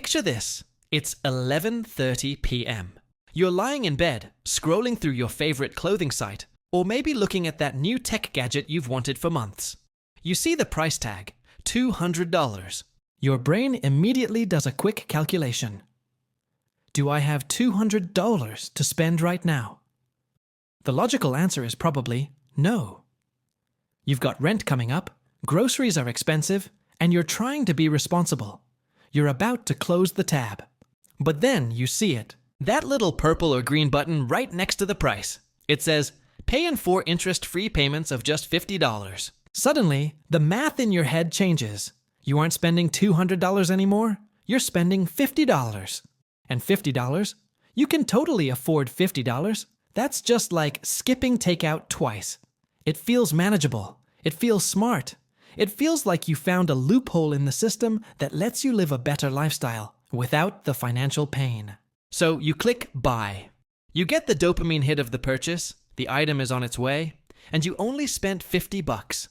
Picture this. It's 11:30 p.m. You're lying in bed, scrolling through your favorite clothing site, or maybe looking at that new tech gadget you've wanted for months. You see the price tag, $200. Your brain immediately does a quick calculation. Do I have $200 to spend right now? The logical answer is probably no. You've got rent coming up, groceries are expensive, and you're trying to be responsible. You're about to close the tab. But then you see it. That little purple or green button right next to the price. It says, pay in 4 interest-free payments of just $50. Suddenly, the math in your head changes. You aren't spending $200 anymore, you're spending $50. And $50? You can totally afford $50. That's just like skipping takeout twice. It feels manageable. It feels smart. It feels like you found a loophole in the system that lets you live a better lifestyle without the financial pain. So you click buy. You get the dopamine hit of the purchase, the item is on its way, and you only spent $50.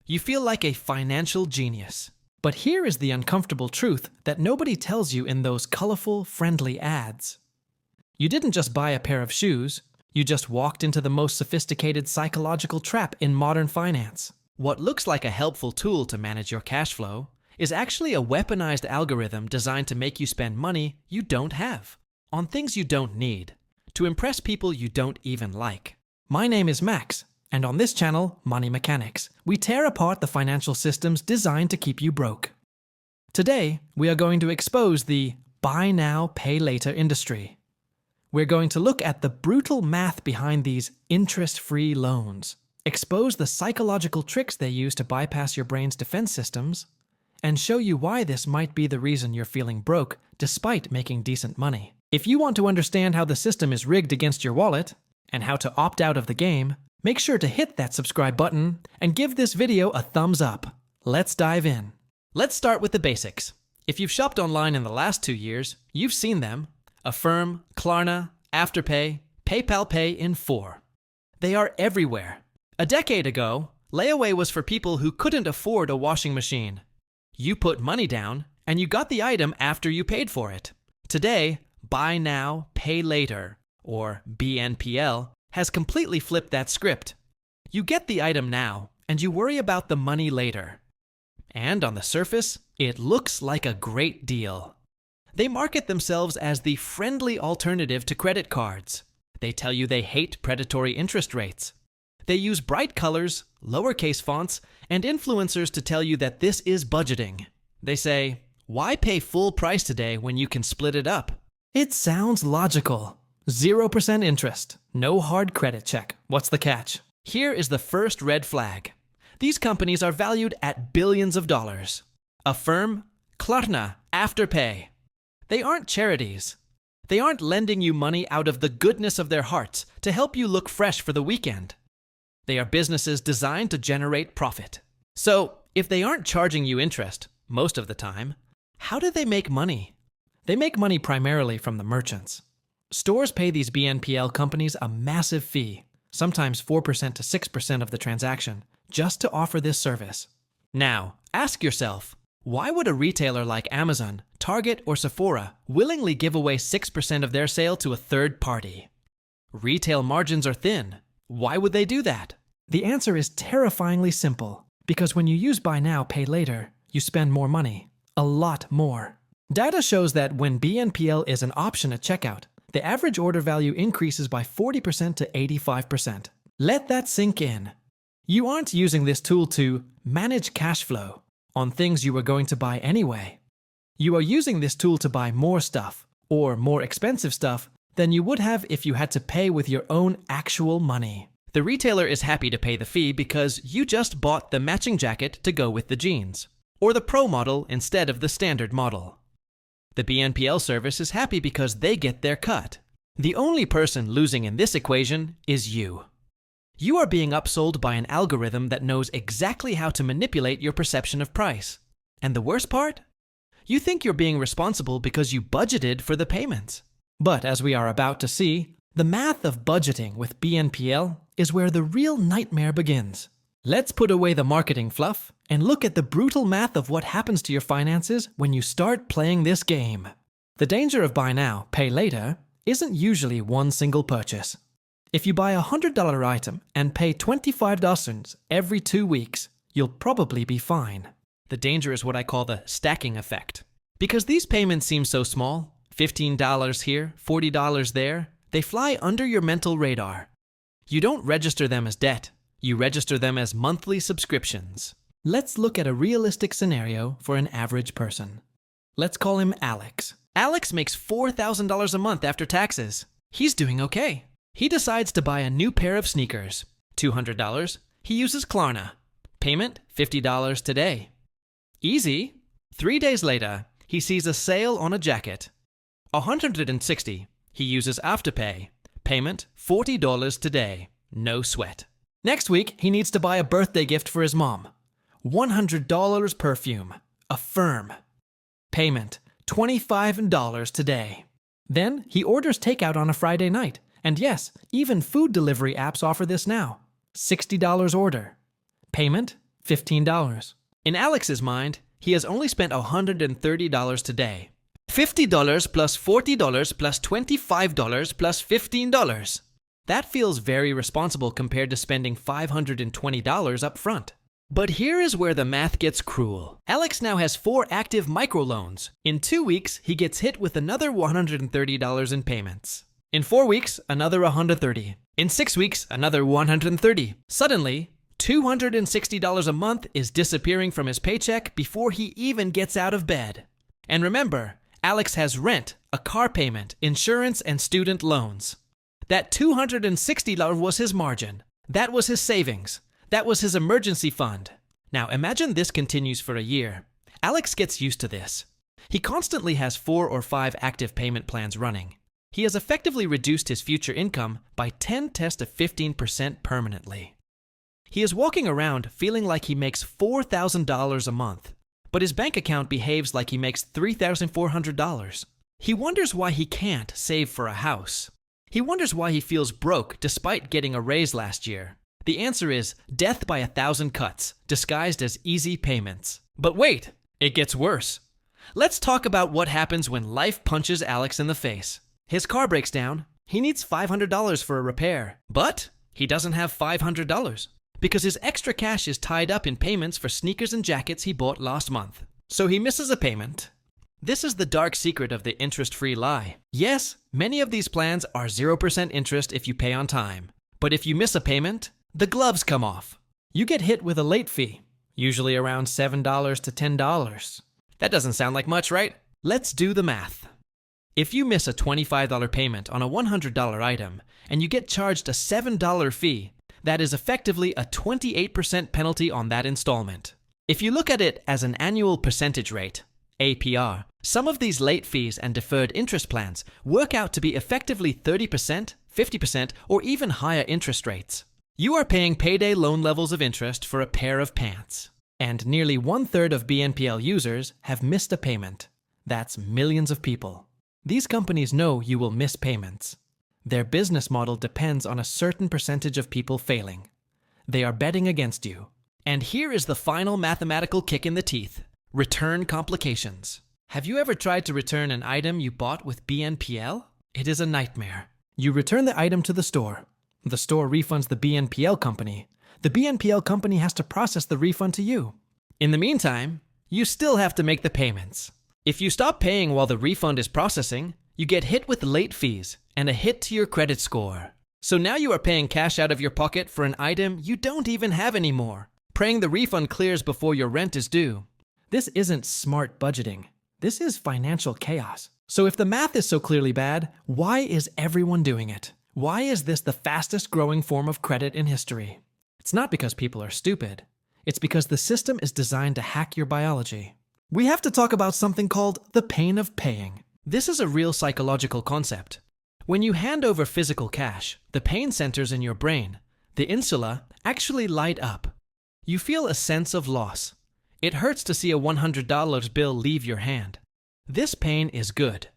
You feel like a financial genius. But here is the uncomfortable truth that nobody tells you in those colorful, friendly ads. You didn't just buy a pair of shoes, you just walked into the most sophisticated psychological trap in modern finance. What looks like a helpful tool to manage your cash flow is actually a weaponized algorithm designed to make you spend money you don't have, on things you don't need, to impress people you don't even like. My name is Max, and on this channel, Money Mechanics, we tear apart the financial systems designed to keep you broke. Today, we are going to expose the buy now, pay later industry. We're going to look at the brutal math behind these interest-free loans, expose the psychological tricks they use to bypass your brain's defense systems, and show you why this might be the reason you're feeling broke despite making decent money. If you want to understand how the system is rigged against your wallet and how to opt out of the game, make sure to hit that subscribe button and give this video a thumbs up. Let's dive in. Let's start with the basics. If you've shopped online in the last 2 years, you've seen them. Affirm, Klarna, Afterpay, PayPal Pay in 4. They are everywhere. A decade ago, layaway was for people who couldn't afford a washing machine. You put money down, and you got the item after you paid for it. Today, buy now, pay later, or BNPL, has completely flipped that script. You get the item now, and you worry about the money later. And on the surface, it looks like a great deal. They market themselves as the friendly alternative to credit cards. They tell you they hate predatory interest rates. They use bright colors, lowercase fonts, and influencers to tell you that this is budgeting. They say, why pay full price today when you can split it up? It sounds logical. 0% interest, no hard credit check. What's the catch? Here is the first red flag. These companies are valued at billions of dollars. Affirm, Klarna, Afterpay. They aren't charities. They aren't lending you money out of the goodness of their hearts to help you look fresh for the weekend. They are businesses designed to generate profit. So, if they aren't charging you interest, most of the time, how do they make money? They make money primarily from the merchants. Stores pay these BNPL companies a massive fee, sometimes 4% to 6% of the transaction, just to offer this service. Now, ask yourself, why would a retailer like Amazon, Target, or Sephora willingly give away 6% of their sale to a third party? Retail margins are thin. Why would they do that? The answer is terrifyingly simple, because when you use buy now, pay later, you spend more money. A lot more. Data shows that when BNPL is an option at checkout, the average order value increases by 40% to 85%. Let that sink in. You aren't using this tool to manage cash flow on things you were going to buy anyway. You are using this tool to buy more stuff, or more expensive stuff, than you would have if you had to pay with your own actual money. The retailer is happy to pay the fee because you just bought the matching jacket to go with the jeans, or the Pro model instead of the standard model. The BNPL service is happy because they get their cut. The only person losing in this equation is you. You are being upsold by an algorithm that knows exactly how to manipulate your perception of price. And the worst part? You think you're being responsible because you budgeted for the payments. But as we are about to see, the math of budgeting with BNPL is where the real nightmare begins. Let's put away the marketing fluff And look at the brutal math of what happens to your finances when you start playing this game. The danger of buy now, pay later isn't usually one single purchase. If you buy a $100 item and pay $25 every 2 weeks, you'll probably be fine. The danger is what I call the stacking effect. Because these payments seem so small, $15 here, $40 there, they fly under your mental radar. You don't register them as debt, you register them as monthly subscriptions. Let's look at a realistic scenario for an average person. Let's call him Alex. Alex makes $4,000 a month after taxes. He's doing okay. He decides to buy a new pair of sneakers. $200. He uses Klarna. Payment, $50 today. Easy. 3 days later, he sees a sale on a jacket. $160. He uses Afterpay. Payment, $40 today. No sweat. Next week, he needs to buy a birthday gift for his mom. $100 perfume. Affirm. Payment, $25 today. Then he orders takeout on a Friday night. And yes, even food delivery apps offer this now. $60 order. Payment, $15. In Alex's mind, he has only spent $130 today. $50 plus $40 plus $25 plus $15. That feels very responsible compared to spending $520 up front. But here is where the math gets cruel. Alex now has 4 active microloans. In 2 weeks, he gets hit with another $130 in payments. In 4 weeks, another $130. In 6 weeks, another $130. Suddenly, $260 a month is disappearing from his paycheck before he even gets out of bed. And remember, Alex has rent, a car payment, insurance, and student loans. That $260 was his margin. That was his savings. That was his emergency fund. Now imagine this continues for a year. Alex gets used to this. He constantly has 4 or 5 active payment plans running. He has effectively reduced his future income by 10 to 15% permanently. He is walking around feeling like he makes $4,000 a month, but his bank account behaves like he makes $3,400. He wonders why he can't save for a house. He wonders why he feels broke despite getting a raise last year. The answer is death by 1,000 cuts, disguised as easy payments. But wait, it gets worse. Let's talk about what happens when life punches Alex in the face. His car breaks down. He needs $500 for a repair. But he doesn't have $500 because his extra cash is tied up in payments for sneakers and jackets he bought last month. So he misses a payment. This is the dark secret of the interest-free lie. Yes, many of these plans are 0% interest if you pay on time. But if you miss a payment, the gloves come off. You get hit with a late fee, usually around $7 to $10. That doesn't sound like much, right? Let's do the math. If you miss a $25 payment on a $100 item and you get charged a $7 fee, that is effectively a 28% penalty on that installment. If you look at it as an annual percentage rate, APR, some of these late fees and deferred interest plans work out to be effectively 30%, 50%, or even higher interest rates. You are paying payday loan levels of interest for a pair of pants. And nearly 1/3 of BNPL users have missed a payment. That's millions of people. These companies know you will miss payments. Their business model depends on a certain percentage of people failing. They are betting against you. And here is the final mathematical kick in the teeth. Return complications. Have you ever tried to return an item you bought with BNPL? It is a nightmare. You return the item to the store. The store refunds the BNPL company. The BNPL company has to process the refund to you. In the meantime, you still have to make the payments. If you stop paying while the refund is processing, you get hit with late fees and a hit to your credit score. So now you are paying cash out of your pocket for an item you don't even have anymore, praying the refund clears before your rent is due. This isn't smart budgeting. This is financial chaos. So if the math is so clearly bad, why is everyone doing it? Why is this the fastest growing form of credit in history? It's not because people are stupid. It's because the system is designed to hack your biology. We have to talk about something called the pain of paying. This is a real psychological concept. When you hand over physical cash, the pain centers in your brain, the insula, actually light up. You feel a sense of loss. It hurts to see a $100 bill leave your hand. This pain is good.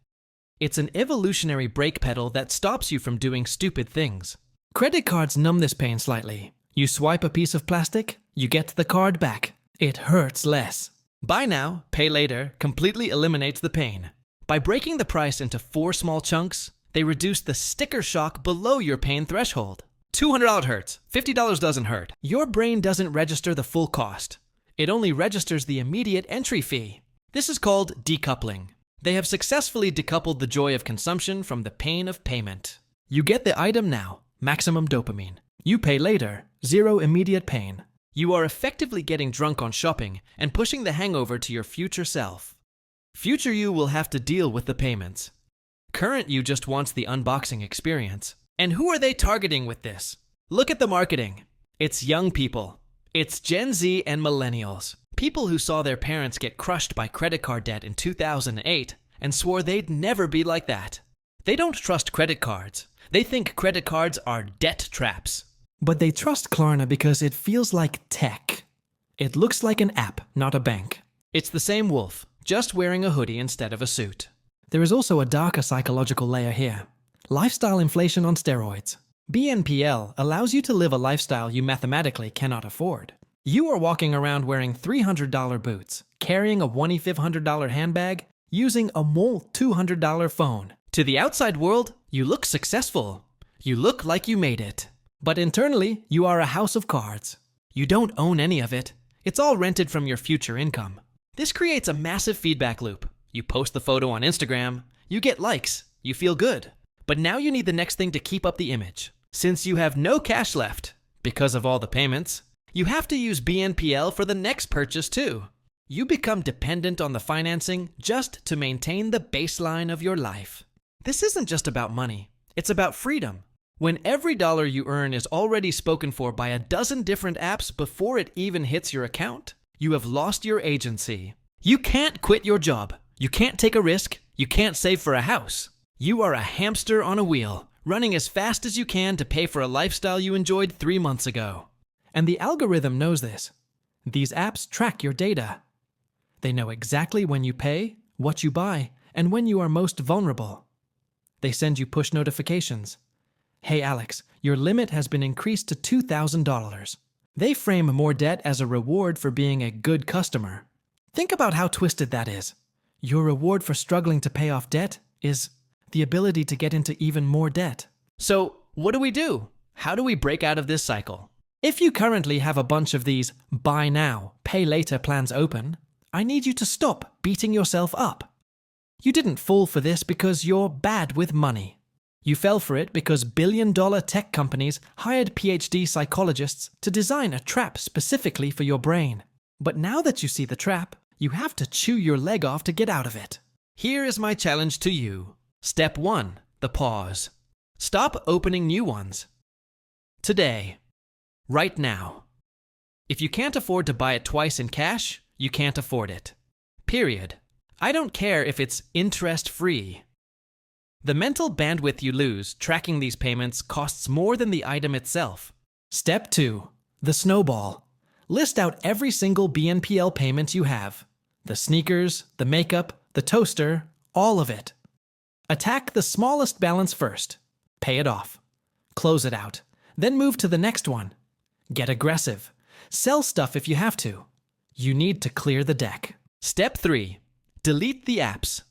It's an evolutionary brake pedal that stops you from doing stupid things. Credit cards numb this pain slightly. You swipe a piece of plastic, you get the card back. It hurts less. Buy now, pay later completely eliminates the pain. By breaking the price into 4 small chunks, they reduce the sticker shock below your pain threshold. $200 hurts, $50 doesn't hurt. Your brain doesn't register the full cost. It only registers the immediate entry fee. This is called decoupling. They have successfully decoupled the joy of consumption from the pain of payment. You get the item now, maximum dopamine. You pay later, zero immediate pain. You are effectively getting drunk on shopping and pushing the hangover to your future self. Future you will have to deal with the payments. Current you just wants the unboxing experience. And who are they targeting with this? Look at the marketing. It's young people. It's Gen Z and millennials. People who saw their parents get crushed by credit card debt in 2008 and swore they'd never be like that. They don't trust credit cards. They think credit cards are debt traps. But they trust Klarna because it feels like tech. It looks like an app, not a bank. It's the same wolf, just wearing a hoodie instead of a suit. There is also a darker psychological layer here. Lifestyle inflation on steroids. BNPL allows you to live a lifestyle you mathematically cannot afford. You are walking around wearing $300 boots, carrying a $2,500 handbag, using a $200 phone. To the outside world, you look successful. You look like you made it. But internally, you are a house of cards. You don't own any of it. It's all rented from your future income. This creates a massive feedback loop. You post the photo on Instagram, you get likes, you feel good. But now you need the next thing to keep up the image. Since you have no cash left, because of all the payments, you have to use BNPL for the next purchase too. You become dependent on the financing just to maintain the baseline of your life. This isn't just about money, it's about freedom. When every dollar you earn is already spoken for by a dozen different apps before it even hits your account, you have lost your agency. You can't quit your job. You can't take a risk. You can't save for a house. You are a hamster on a wheel, running as fast as you can to pay for a lifestyle you enjoyed 3 months ago. And the algorithm knows this. These apps track your data. They know exactly when you pay, what you buy, and when you are most vulnerable. They send you push notifications. Hey Alex, your limit has been increased to $2,000. They frame more debt as a reward for being a good customer. Think about how twisted that is. Your reward for struggling to pay off debt is the ability to get into even more debt. So, what do? How do we break out of this cycle? If you currently have a bunch of these buy now, pay later plans open, I need you to stop beating yourself up. You didn't fall for this because you're bad with money. You fell for it because billion-dollar tech companies hired PhD psychologists to design a trap specifically for your brain. But now that you see the trap, you have to chew your leg off to get out of it. Here is my challenge to you. Step 1, the pause. Stop opening new ones. Today. Right now. If you can't afford to buy it twice in cash, you can't afford it. Period. I don't care if it's interest-free. The mental bandwidth you lose tracking these payments costs more than the item itself. Step 2, the snowball. List out every single BNPL payment you have. The sneakers, the makeup, the toaster, all of it. Attack the smallest balance first. Pay it off. Close it out. Then move to the next one. Get aggressive. Sell stuff if you have to. You need to clear the deck. Step 3. Delete the apps.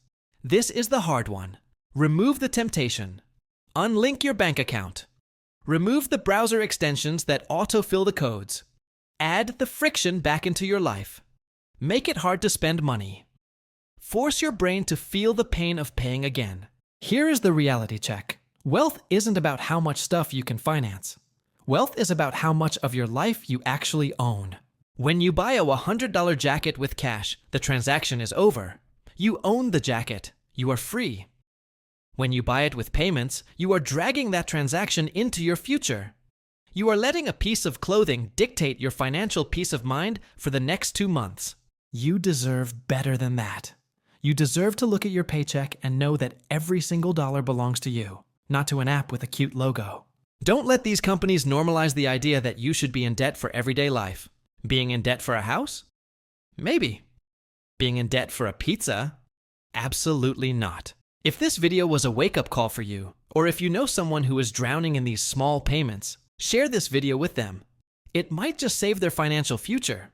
This is the hard one. Remove the temptation. Unlink your bank account. Remove the browser extensions that autofill the codes. Add the friction back into your life. Make it hard to spend money. Force your brain to feel the pain of paying again. Here is the reality check. Wealth isn't about how much stuff you can finance. Wealth is about how much of your life you actually own. When you buy a $100 jacket with cash, the transaction is over. You own the jacket. You are free. When you buy it with payments, you are dragging that transaction into your future. You are letting a piece of clothing dictate your financial peace of mind for the next 2 months. You deserve better than that. You deserve to look at your paycheck and know that every single dollar belongs to you, not to an app with a cute logo. Don't let these companies normalize the idea that you should be in debt for everyday life. Being in debt for a house? Maybe. Being in debt for a pizza? Absolutely not. If this video was a wake-up call for you, or if you know someone who is drowning in these small payments, share this video with them. It might just save their financial future.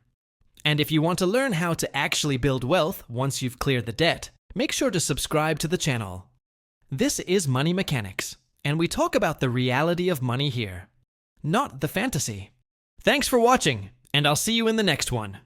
And if you want to learn how to actually build wealth once you've cleared the debt, make sure to subscribe to the channel. This is Money Mechanics, and we talk about the reality of money here, not the fantasy. Thanks for watching, and I'll see you in the next one.